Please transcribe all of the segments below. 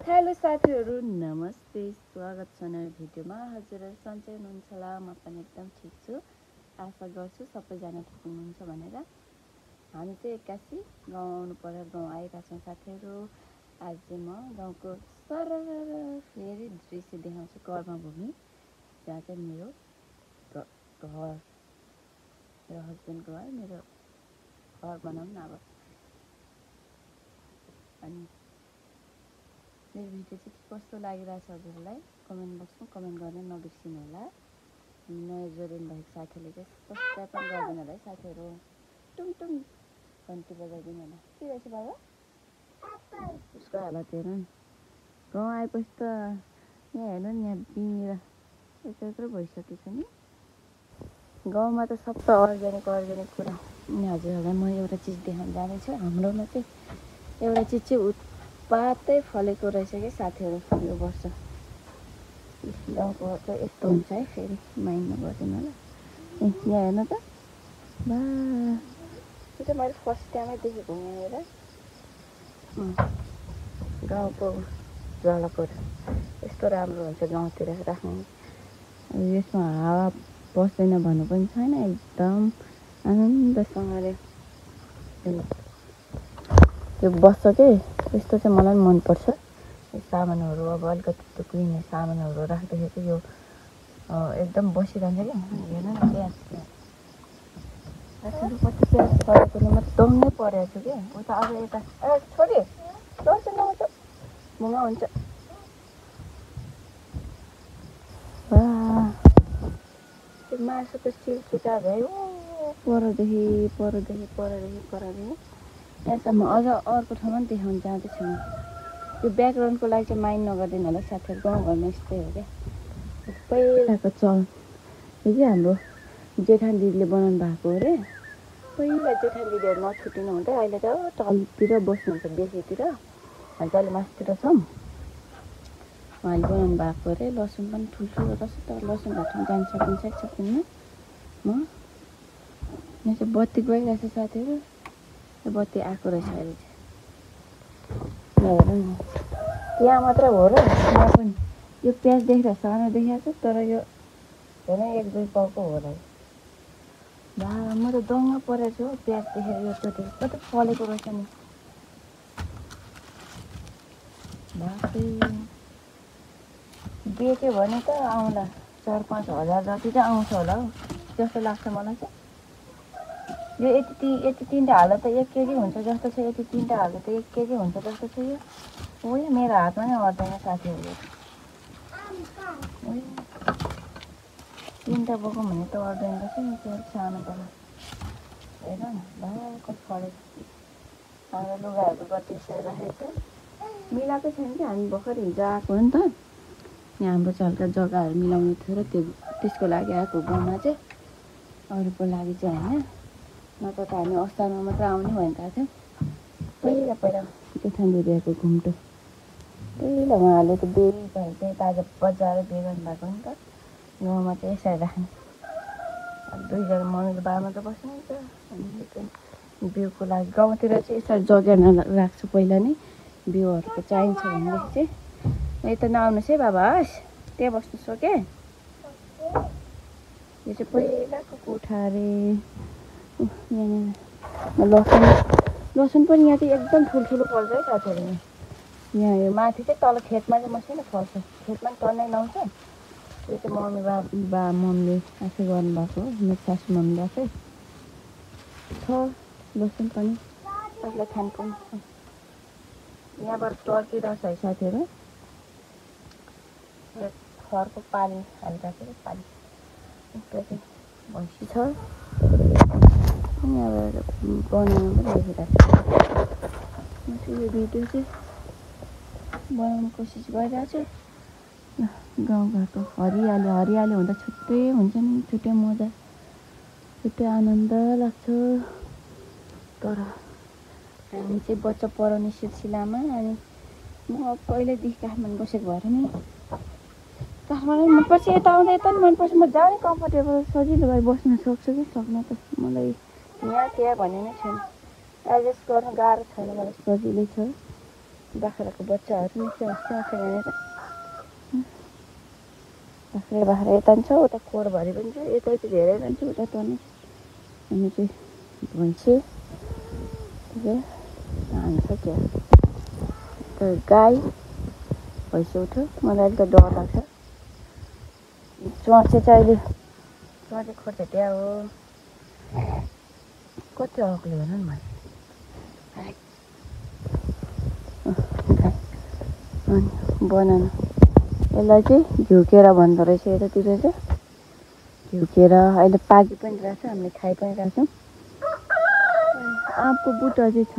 Hello साथीहरू नमस्ते स्वागत छ नयाँ भिडियोमा। हजुरहरू सन्चै हुनुहुन्छ होला? म पनि एकदम ठिक छु। आशा गर्छु सबैजना ठिक हुनुहुन्छ भनेर। हामी चाहिँ एक्कासी गाउँ आउनु पर्यो, गाउँ आएका छौँ साथीहरू। आज चाहिँ म गाउँको सरर फेरि दृश्य देखाउँछु, कर्मभूमि, जहाँ चाहिँ मेरो घर, मेरो हस्बेन्डको घर, मेरो घर बनाउँ न अब। अनि मेरो भिडियो चाहिँ कस्तो लागिरहेछ हजुरलाई कमेन्ट बक्समा कमेन्ट गर्न नबिर्सिनु होला। नयाँ जोडिनु भएको साथीले चाहिँ सब्सक्राइब पनि गरिदिनु होला है साथीहरू। टुङ टुङ घन्टी बजाइदिनु होला। के रहेछ बाबा? उसको हालत हेर नि। गाउँ आएपछि त यहाँ हेर्नु नि, यहाँ बिँडेर यत्रो भइसकेछ नि। गाउँमा त सबै अर्ग्यानिक कुरा। अनि हजुरहरूलाई म एउटा चिज देखाउन जाँदैछु। हाम्रोमा चाहिँ एउटा चिज चाहिँ उत्पातै फलेको रहेछ कि साथीहरू यो वर्ष। गाउँको चाहिँ यस्तो हुन्छ है, फेरि माइन्ड नगरिदिनु होला। यहाँ हेर्नु त, बा त्यो चाहिँ मैले फर्स्ट टाइमै देखेको यहाँनिर गाउँको जलकोर यस्तो राम्रो हुन्छ गाउँतिर राख्ने। यसमा हावा पस्दैन भन्नु पनि छैन, एकदम आनन्दसँगले त्यो बस्छ कि। त्यस्तो चाहिँ मलाई पनि मनपर्छ। सामानहरू अब अलिकति त्यो कुहिने सामानहरू राख्दाखेरि चाहिँ यो एकदम बसिरहन्छ क्या। हेर्नु न, प्याज कति प्याज फलेकोले म दङ्गै परेको छु क्या। उता अब यता छोरी लड्छ नआउँछ मुगा हुन्छ। त्यो मासुको सिलसिटा भयो परदेखि यहाँसम्म। अझ अर्को ठाउँमा पनि देखाउनु जाँदैछु म। यो ब्याकग्राउन्डको लागि चाहिँ माइन्ड नगरिदिनु होला साथीहरू। गाउँघरमा यस्तै हो क्या। पहिलाको चल यो चाहिँ हाम्रो जेठान दिदीले बनाउनु भएको अरे। पहिला जेठान दिदीहरू नछुटिनु हुँदै अहिले त तलतिर बस्नुहुन्छ, बेसीतिर। हामी चाहिँ अहिले मासतिर छौँ। उहाँले बनाउनु भएको अरे। लसुन पनि ठुल्ठुलो रहेछ, तर लसुन घटाउनु जान सकिन्छ कि सकिन्न म। यहाँ चाहिँ बत्ती गइरहेछ साथीहरू। यो बत्ती आएको रहेछ अहिले चाहिँ। हेर्नु न, यहाँ मात्र हो र यहाँ पनि यो प्याज देखेर सानो देखाएको छ, तर यो हेर्न 1-2 पाउको हो र। बा म त दङ्ग परेको छु हौ प्याज देखेर। यो कति फलेको रहेछ नि। बेच्यो भने त आउँला 4-5 हजार जति चाहिँ आउँछ होला हौ जस्तो लाग्छ मलाई चाहिँ। यो यति तिनवटा हाल्दा त 1 केजी हुन्छ जस्तो छ। यति तिनवटा हाल्दा त 1 केजी हुन्छ जस्तो छ। यो उयो मेरो हातमा नै अट्दैन साथीहरू। तिनवटा बोकौँ भने त अट्दैन रहेछ नि, त्यो सानो पर्छ। हेर न, कति फलेको। हाम्रो लुगाहरू कति राखेको छ। मिलाएको छैन कि हामी भर्खर हिजो आएको हो नि त। यहाँ हाम्रो हल्का जग्गाहरू मिलाउनु थियो र त्यसको लागि आएको गाउँमा चाहिँ, अरूको लागि चाहिँ होइन। नत्र त हामी असारमा मात्र आउने भनिरहेको थियौँ। पहिला जेठान दिदीहरूको घुम्टो पहिला उहाँहरूले त बेरी चाहिँ ताजा बजाएर बिहे गर्नुभएको नि त। गाउँमा चाहिँ यसरी राख्ने। अब 2 जना मम्मी र बाबा त बस्नुहुन्छ। अनि बिउको लागि गाउँतिर चाहिँ यसरी जगेर्न राख्छु पहिला नै। बिउहरूको चाहिन्छ भनेदेखि चाहिँ यता नआउनुहोस् है बाबा, हस् त्यहाँ बस्नु सक्यो। यो चाहिँ पहिलाको कोठा अरे। यहाँनिर लसुन पनि यहाँ चाहिँ एकदम ठुल्ठुलो फल्छ है साथीहरू। यहाँ यो माथि चाहिँ तल खेतमा चाहिँ मसिनो फल्छ, खेतमा पनि टन्नै लाउँछ। यो चाहिँ मम्मीले आफै गर्नुभएको हो। मेरो सासू मम्मीले आफै छ। लसुन पनि कसलाई खानु पनि छ। यहाँबाट टर्किरहेछ है साथीहरू। यो खरको पानी हालिरहेको छ, पानी चाहिँ भैँसी छ। यहाँबाट बनाउनु पनि लेखिरहेको छ। म चाहिँ यो भिडियो चाहिँ बनाउनु कोसिस गरिरहेको छु। गाउँघरको हरियाली हुँदा छुट्टै हुन्छ नि, छुट्टै मजा, छुट्टै आनन्द लाग्छ। तर हामी चाहिँ बच्चा पढाउने सिलसिलामा अनि म पहिल्यैदेखि काठमाडौँ बसेको भएर नि काठमाडौँ मनपर्छ। यता आउँदा यता पनि मनपर्छ। म जहाँ नि कम्फर्टेबल सजिलो भएर बस्न सक्छु कि सक्न त मलाई यहाँ त्यहाँ भन्ने नै छैन। एडजस्ट गर्नु गाह्रो छैन, मलाई सजिलै छ। बाख्राको बच्चाहरू नि स्याउँछ यहाँनिर। बाख्रा यता पनि छ, उता खोरभरि पनि छ, यता चाहिँ धेरै रहन्छ, उता तनी अनि चाहिँ भैँसी हान्छ क्या गाई भैँसी उठ्यो। मलाई अलिक डर लाग्छ। चुवाचे चाहिँ अहिले चुवाचे खोर्साट्या हो। कति अग्लो हेर न भाइ। अनि बनाना यसलाई चाहिँ झुकेर भन्दो रहेछ यतातिर चाहिँ। झुकेर अहिले पाकी पनि रहेछ, हामीले खाइ पनि रहेछौँ। आँपको बुट्टा चाहिँ छ।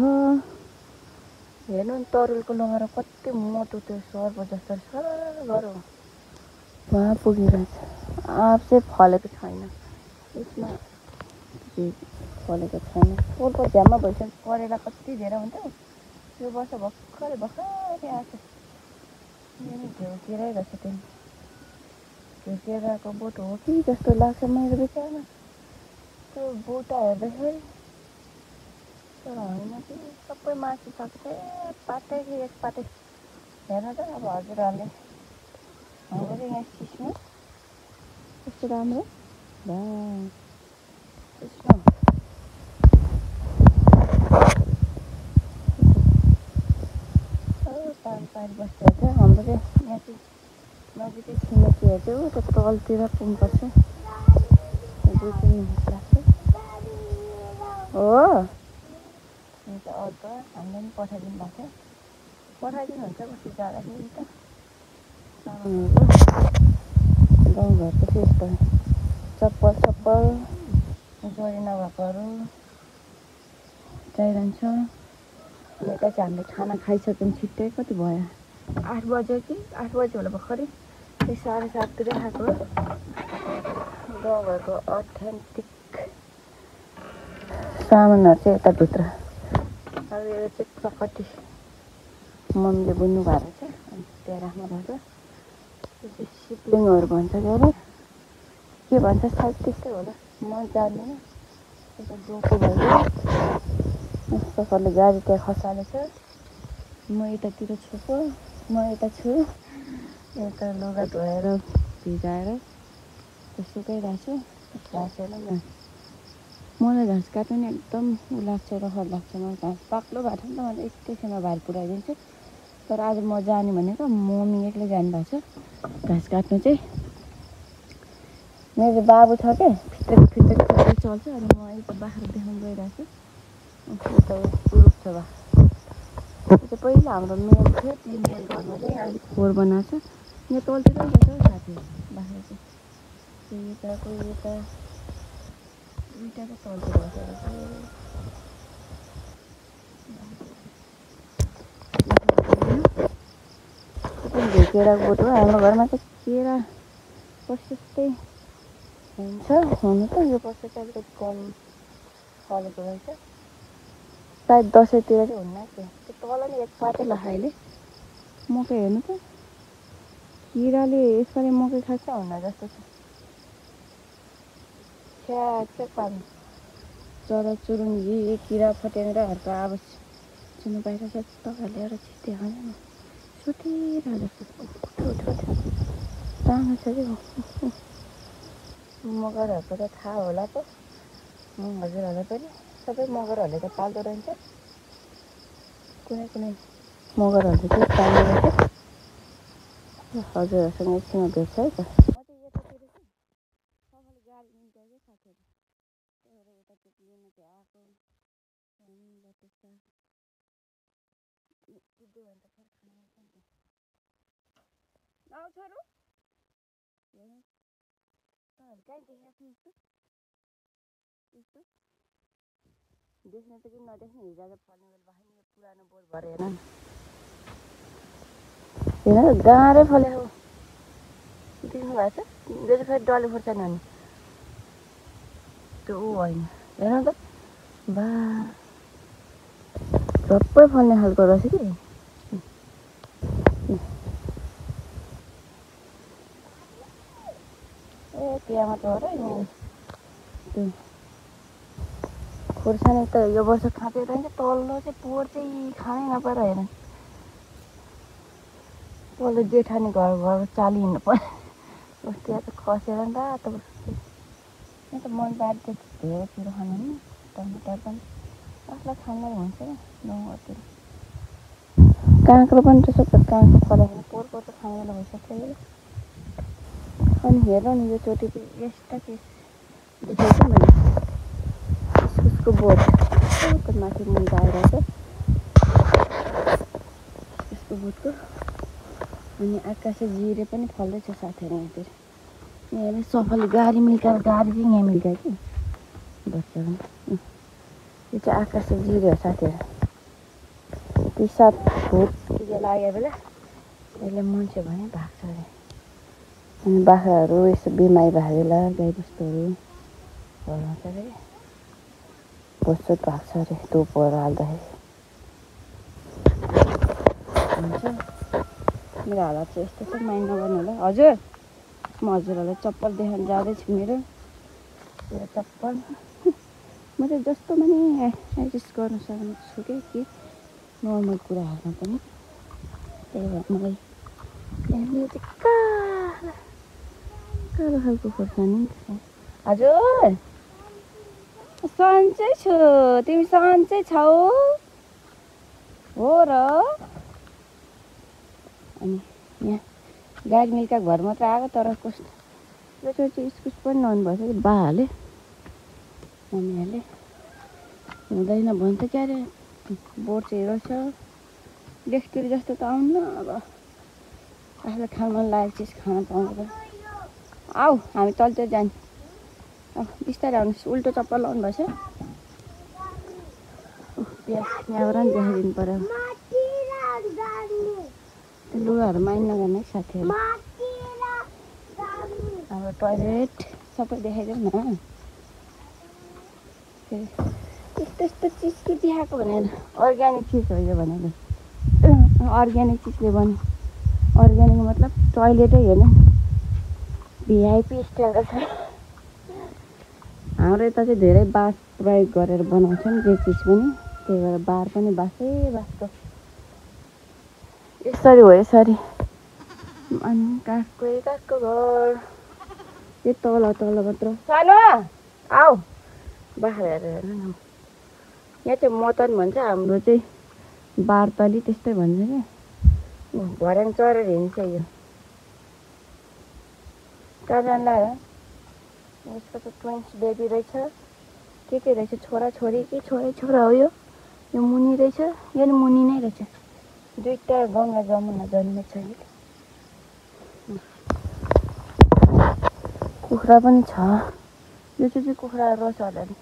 हेर्नु नि तरुलको लगाएर कति मोटो त्यो सर्प जस्तो सरबर हो। वहाँ पुगिरहेछ। आँप चाहिँ फलेको छैन, यसमा फलेको छैन। पोलको झ्याममा भइसक्यो। करेला कति धेरै हुन्छ यो वर्ष भर्खरै आएको। झुकेरै रहेछ त्यो। झुकेराको बोट हो कि जस्तो लाग्छ मेरो विचारमा। त्यो बुट्टा हेर्दाखेरि तर होइन कि सबै मासु सक्छ। पातै कि एक पातै हेर्नु त अब हजुरहरूले हाम्रो यहाँ सिस्नो कस्तो राम्रो सिस्नो पारी बस्तीहरू छ हाम्रो चाहिँ। यहाँ चाहिँ नजिकै छिमेकीहरू चाहिँ उता तलतिर पुग्नुपर्छ। 2-3 मिनट लाग्छ हो। यहाँ चाहिँ अर्को हामीले पनि पठाइदिनु भएको थियो। पठाइदिनुहुन्छ कस्तो जाँदाखेरि त सामानहरू गाउँघरको चाहिँ यस्तो चप्पल जोडी नभएकोहरू चाहिरहन्छ। यता चाहिँ हामीले खाना खाइसक्यौँ छिट्टै। कति भयो 8 बज्यो कि 8 बज्यो होला भर्खरै। त्यही 7:30तिर खाएको। गाउँघरको अथेन्टिक सामानहरू चाहिँ यताभित्र। अब यो चाहिँ चकटी मम्मीले बुन्नु भएको रहेछ अनि त्यहाँ राख्नुभएको। त्यो चाहिँ सिप्लिङहरू भन्छ के अरे के भन्छ सायद त्यस्तै होला, म जान्दिनँ। त्यो डोको भयो। प्रकारले गाडी त्यहाँ खसालेछ। म यतातिर छु पो, म यता छु। यता लुगा धोएर भिजाएर सुकाइरहेको छु। घाँस हेर्नु न। मलाई घाँस काट्नु नि एकदम उ लाग्छ, रहर लाग्छ। मलाई घाँस बाक्लो भएको छ नि त, मैले एकैछिनमा भाइ पुऱ्याइदिन्छु। तर आज म जाने भनेको मम्मी एक्लै जानुभएको छ घाँस काट्नु चाहिँ। मेरो बाबु छ क्या फिटेक चल्छ। अनि म यता बाख्रा देखाउनु गइरहेको छु। यता ग्रुप छ बा। यो चाहिँ पहिला हाम्रो मेल थियो। त्यो मेल घरमा चाहिँ अहिले खोर बनाएको छ। यहाँ तलतिर पनि छ साथीहरू बाख्रा चाहिँ। त्यो यताको यता दुईवटाको तलतिर बसेर केराको बोट हो। हाम्रो घरमा चाहिँ केरा प्रशस्तै हुन्छ हुनु त। यो वर्ष चाहिँ अलिकति कम फलेको रहेछ। सायद दसैँतिर चाहिँ हुन्न क्या। त्यो तल नि एक पातै लगायो अहिले। मकै हेर्नु त किराले यसपालि मकै खासै हुन्न जस्तो छ। छ्याक पार्नु चराचुरुङ्गी किरा फट्याङ्ग्राहरूको आवाज सुन्नु पाइरहेछ। तपाईँहरूले एउटा चिज देखाउनु न सुतिरहेको जस्तो। उठ सानो छ कि मगरहरूको त थाहा होला त हजुरहरूलाई पनि। सबै मगरहरूले त पाल्दो रहन्छ। कुनै मगरहरूले चाहिँ पाल्दो रहेछ। हजुरहरूसँग एकछिनमा भेट्छ है त। म चाहिँ यतातिर चाहिँ सबैले गाडी लिन्छ क्या साथीहरू। त्यही भएर यतातिर लिन चाहिँ आएको। कुद्यो भने त फेरि खाना आउँछ नि त। छोरो हेर्नु तपाईँहरू कहीँ देखेको छु यस्तो देख्ने त कि नदेख्ने हिजो आज फल्ने बेला भयो नि। यो पुरानो बोट भएर हेर न। हेर गाह्रै फलेको देख्नु भएको छ। यो चाहिँ फेरि डल्ले खोर्सानी हो नि त्यो ऊ होइन। हेर्नु त बा सबै फल्ने खालको रहेछ कि। ए त्यहाँ मात्र हो र त्यो खोर्सानी त यो वर्ष खाँदै रहन्छ। तल्लो चाहिँ पोहोर चाहिँ खानै नपाएर हेर पल्लो जेठानी घर चाली हिँड्नु पर्यो त्यहाँ त खसेर नि रातो यहाँ त मन बारी त धेरै कुरो खानु नि टमाटर पनि आफूलाई खाँदा हुन्छ गाउँघरतिर काँक्रो पनि त्यसो काँक्रो फलाएर पोहोरको त खाँदैन भइसक्यो अनि हेर नि यो चोटि यस्ता के देखाउँछु मैले इस्कुसको बोट माथि मुनि आइरहेछ इस्कुसको बोटको अनि आकाशे जिरे पनि फल्दैछ साथीहरू यहाँतिर यहाँ सफाले गाडी मिल्काएर गाडी चाहिँ यहाँ मिल्का कि बच्चा पनि यो चाहिँ आकाशे जिरे हो साथीहरू ती सात भोट लाग्यो बेला यसले मान्छे भने भाग्छ अरे अनि बाख्राहरू यसो बिमारी भएको बेला गाईबस्तुहरू हराउँछ अरे भोजसोज भाग्छ अरे धुपहरू हाल्दाखेरि हुन्छ मेरो हालत चाहिँ यस्तो छ माइन्ड नगर्नु होला हजुर म हजुरहरूलाई चप्पल देखाउन जाँदैछु मेरो चप्पल म चाहिँ जस्तो पनि एडजस्ट गर्न सक्छु कि नर्मल कुराहरूमा पनि त्यही भएर मलाई मेरो चाहिँ कालो खालको खोर्सानी हजुर सन्चै छु तिमी सन्चै छौ हो र अनि यहाँ गाडी मिल्का घर मात्र आएको तर कस्तो यो चाहिँ इस्कुस पनि लाउनु भएछ कि बाले मम्मीहरूले हुँदैन भन्छ क्या अरे बोट चाहिँ रहेछ डेक्चुरी जस्तो त आउनु अब आफूलाई खान मन लागेको चिज खान पाउँछ आऊ हामी चल्दै जान्छ बिस्तारै आउनुहोस् उल्टो चप्पल लाउनु भएछ यहाँबाट पनि देखाइदिनु पर्यो लुगाहरू माइन्ड नगर्ने साथीहरू हाम्रो टोइलेट सबै देखाइदेऊ न यस्तो यस्तो चिज के देखाएको भनेर अर्ग्यानिक चिज हो यो भनेर अर्ग्यानिक चिजले बन्यो अर्ग्यानिक मतलब टोइलेटै हेर्नु भिआइपी स्टाइलको छ हाम्रो यता चाहिँ धेरै बाँस प्रयोग गरेर बनाउँछन् जे चिज पनि त्यही भएर बार पनि बाँसै बाँसको यसरी हो यसरी अनि काठको घर यो तल मात्र सानो आऊ बाख्राहरू हेर्नु न यहाँ चाहिँ मतन भन्छ हाम्रो चाहिँ बारतली त्यस्तै भन्छ क्या भर्याङ चरेर हिँड्छ यो कहाँलाई यसको चाहिँ ट्विन्स बेबी रहेछ के रहेछ छोरा छोरी कि छोरा हो यो मुनि रहेछ यो नि मुनि नै रहेछ दुईटा गङ्गा जमुना जन्मेछ यो कुखुरा पनि छ यो चाहिँ कुखुरा रहेछ होला नि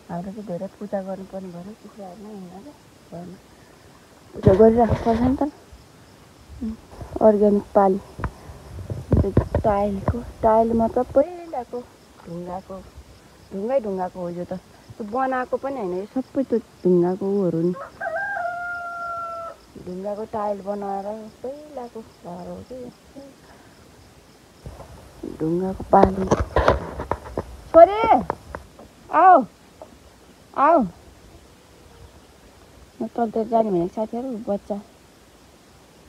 हाम्रो चाहिँ धेरै पूजा गर्नुपर्ने भयो कुखुराहरू नै हिँड्नु घरमा पूजा गरिराख्नु पर्छ नि त अर्ग्यानिक पाली टाइल मतलब पहिलाको ढुङ्गाको हो यो त त्यो बनाएको पनि होइन यो सबै त्यो ढुङ्गाको उहरू नि ढुङ्गाको टाइल बनाएर पहिलाको घर हो कि ढुङ्गाको पाली छोरी आऊ म तलतिर जाने भनेको साथीहरू बच्चा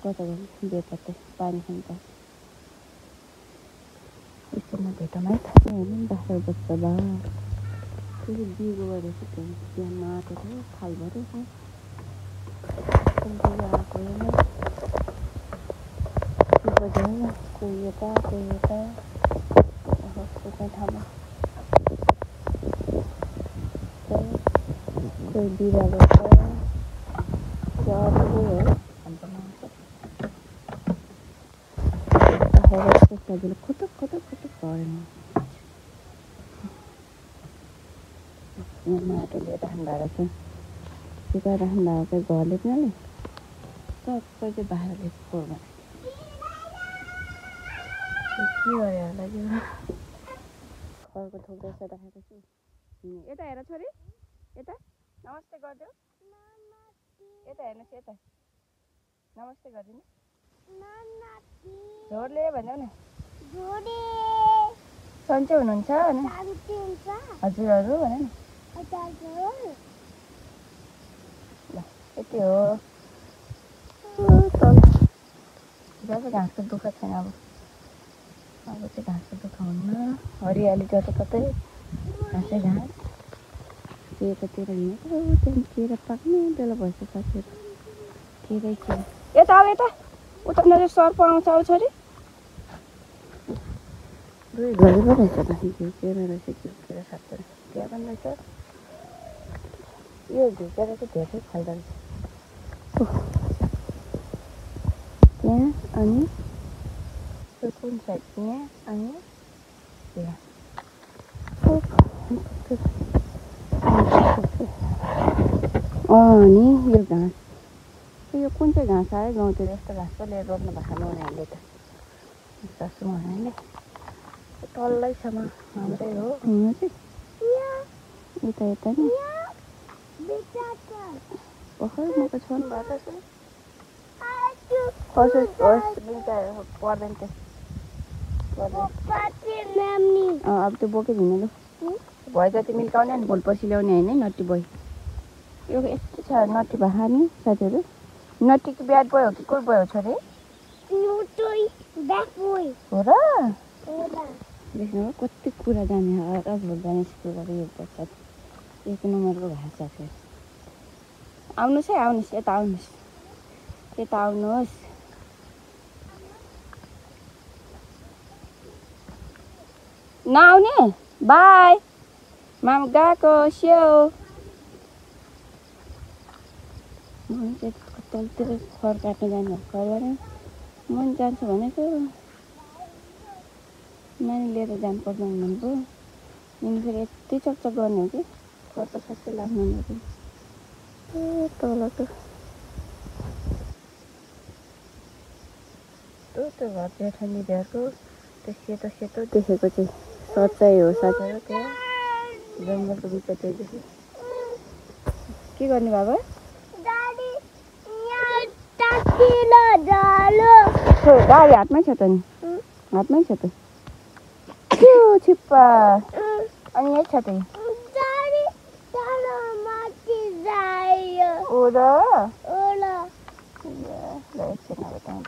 बेपत्तै पानी खान्छ यस्तोमा भेटौँ है हेर्नु बाख्रा बच्चा बा फेरि बिगो गरेको त्यहाँ माटो थियो खालभरि आएको कोही यता कस्तो ठाउँमा कोही बिरालो छ सजिलो खोटक भएन यहाँ माटोले राख्नु भएको छ त्यो राख्नु भएको घरले पनि सबै चाहिँ बाहिरले फोहोर भने के गऱ्यो होला यो खरको थोक्दैछ राखेको छु यता हेर छोरी यता नमस्ते गरिदेऊ यता हेर्नुहोस् यता नमस्ते गरिदिनु झोरले भनिदेऊ न सन्चै हुनुहुन्छ हजुरहरू भने न ल यति हो चाहिँ घाँसको दुःख छैन अब चाहिँ घाँसको दुःख हुन्न हरियाली जताततै घाँसै घाँस त्यतातिर हिँडेको त्यहाँदेखि केरा पाक्ने बेला भएछ साथीहरू केरै केरा यता अब यता उता सर्प आउँछ आउँछ अरे दुई घरि पो रहेछ त घिउ केरा रहेछ घिउ केरा साथीहरू त्यहाँ पनि रहेछ यो घिउ केरा चाहिँ धेरै फाल्दो रहेछ त्यहाँ अनि कुन साइड यहाँ अनि त्यहाँ अनि यो घाँस यो कुन चाहिँ घाँस आयो गाउँतिर यस्तो घाँस पो लिएर रोप्नु भएको छ उनीहरूले त सासु उनीहरूले तल्लैसम्म हाम्रै हो हुनु चाहिँ यता यता नि भर्खर म त छोड्नु भएको छ पर्दैन अब त्यो बोकेर हिँड्नु ल भयो जति मिल्काउने नि भोलि पर्सि ल्याउने होइन नट्टी बोय यो यस्तो छ नट्टी भए नि साथीहरू नट्टीको ब्याड बोय हो कि कोही बोय हो छोरी हो र देख्नु कति कुरा जाने भोलि जाने स्कुलबाट यो बच्चा एक नम्बरको घाँस साथीहरू आउनुहोस् है आउनुहोस् यता आउनुहोस् नआउने बाई मामा गएको स्याउ तलतिर खर काट्न जानु खरबाट म पनि जान्छु भनेको नानी लिएर जानुपर्दैन भनेको यिनी फेरि यति चकचक गर्ने हो कि खर त खासै लाग्नु ए तलको त्यो घर जेठानीहरूको त्यो सेतो सेतो देखेको चाहिँ सच्चाइ हो साथीहरू त्यहाँ जङ्गलको बिचमा त्यो देखेँ के गर्ने बाबा गाडी हातमै छ त नि हातमै छ त त्यो छिप्पा अनि यही छ त ओ र एकछिन अब त्यहाँ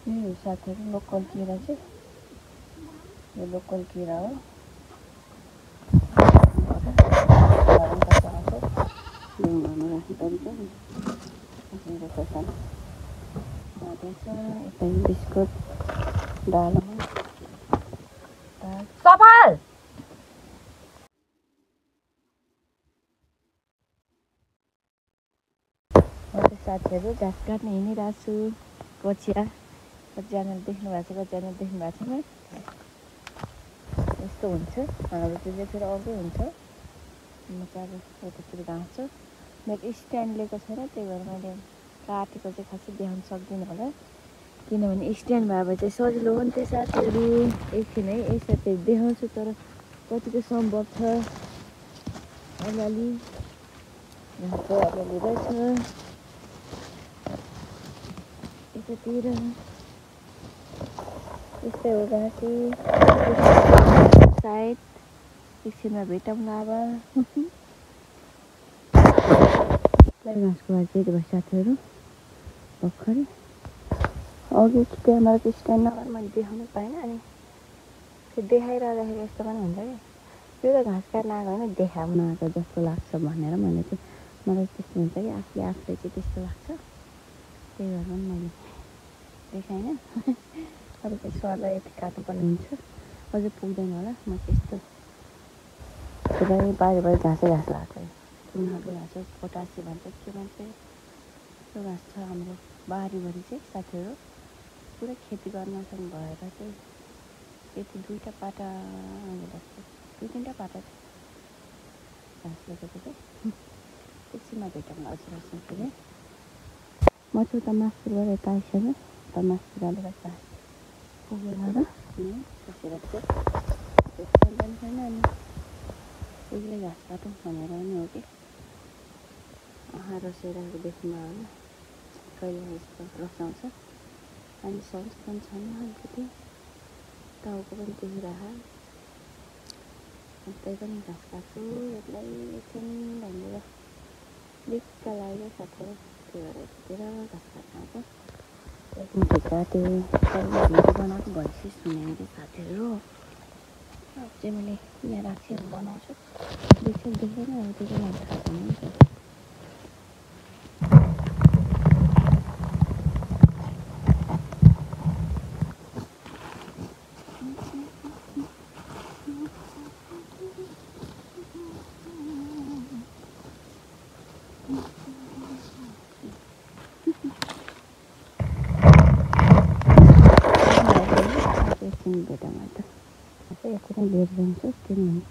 यो साथीहरू लोकल किरा चाहिँ यो लोकल किरा हो ढुङ्गामा राख्नु पर्छ यता बिस्कुट डालोमा सफल साथीहरू घाँस काट्न हिँडिरहेको छु कचिया कतिजनाले देख्नु भएको छ कतिजनाले देख्नु भएको छैन यस्तो हुन्छ अब त्यो चाहिँ फेरि अर्कै हुन्छ म चाहिँ अब यतातिर घाँस छ मेरो स्ट्यान्ड लिएको छैन त्यही भएर मैले काटेको चाहिँ खासै देखाउन सक्दिनँ होला किनभने स्ट्यान्ड भए चाहिँ सजिलो हो नि त्यो साथीहरू एकछिन है यही साथीहरू देखाउँछु तर कतिको सम्भव छ अलिअलि घाँस अलिअलि रहेछ यतातिर यस्तै हो घाँसी सायद एकछिनमा भेटौँला अब घाँसको भाइ चाहिँ भयो साथीहरू भर्खरै अघि क्यामेराको स्ट्यान्ड नभएर मैले देखाउनु पाइनँ अनि त्यो देखाइरहँदाखेरि यस्तो पनि हुन्छ कि यो त घाँस काट्न आएको होइन देखाउन आएको जस्तो लाग्छ भनेर मैले चाहिँ मलाई त्यस्तो हुन्छ कि आफूले आफूलाई चाहिँ त्यस्तो लाग्छ त्यही भएर पनि मैले देखाइनँ अब चाहिँ सरलाई यति काट्नुपर्ने हुन्छ अझै पुग्दैन होला म त्यस्तो पुरै बारी बारी घाँसै घाँस लाग्छ कुन खालको घाँस हो पोटासी भन्छ के भन्छ त्यो घाँस छ हाम्रो बारीभरि चाहिँ साथीहरू पुरै खेती गर्नसँग भएर चाहिँ यति दुईवटा पाटा दुई तिनवटा पाटा घाँस लगेको चाहिँ एकछिनमा भेटौँला हजुरहरूसँग फेरि म चाहिँ उता मासुबाट यता आइसक्यो उता मासुबाट घाँस पुगेर र बसेर चाहिँ त्यस्तो पनि छैन अनि उहिले घाँस काटौँ भनेर पनि हो कि रसेराहरू देख्नु होला कहिले यस्तो रसाउँछ अनि सन्च पनि छैन अलिकति टाउको पनि देखिरह त्यही पनि घाँस काट्छु यसलाई एकछिन भनेर लिक्क लाग्यो साथीहरू त्यो भएर यतिखेर घाँस काट्न आउँछ एकछिन भित्र त्यो भिडियो बनाएको भोइस सुने अरे साथीहरू अब चाहिँ मैले यहाँ राख्छहरू बनाउँछु देख्छ देख्दैन अब त्यो चाहिँ मलाई थाहा छैन नि त भेटामा त यति नै लिएर जान्छु किनभने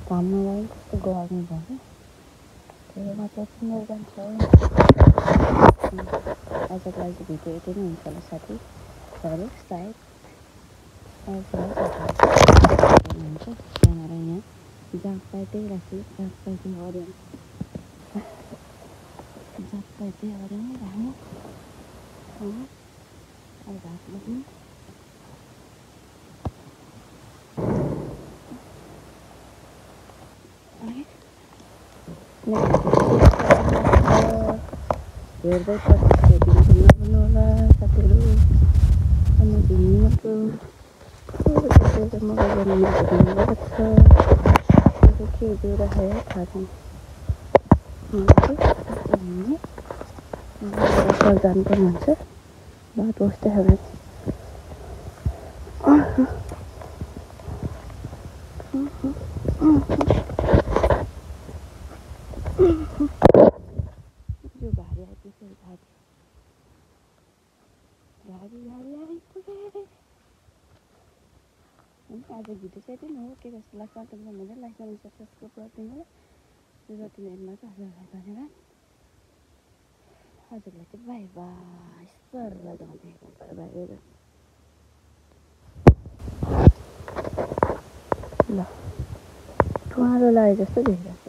घाममा पनि कस्तो गर्मी भयो त्यही मात्र सुनेर जान्छ आजको लागि भिडियो यति नै हुन्छ होला साथीहरू सायद हुन्छ क्यामेरा यहाँ जहाँ पाए त्यही राख्छु जहाँ पाए त्यही अडियो जहाँ पाए त्यही अडियो नै राख्नु अब घाँस लाग्नु हेर्दै नभन्नु होला साथीहरू भिन्नको मोबाइल गर्नु छ के जोराखेर थाहा छैन जानुपर्ने हुन्छ बाटो बस्दै होला यो गाडी आइपुग्यो गाडी आइपुगे आज भिडियो चाहिँ यति नै हो के कस्तो लाग्छ तपाईँलाई लाइक गर्नु सब्सक्राइब गरिदिनु होला जति हेर्नु चाहिँ हजुरहरूलाई धन्यवाद हजुरलाई चाहिँ बाई बाई सरलाई जाँदै बाई ल ठुलो लाग्यो जस्तो देखिरहेको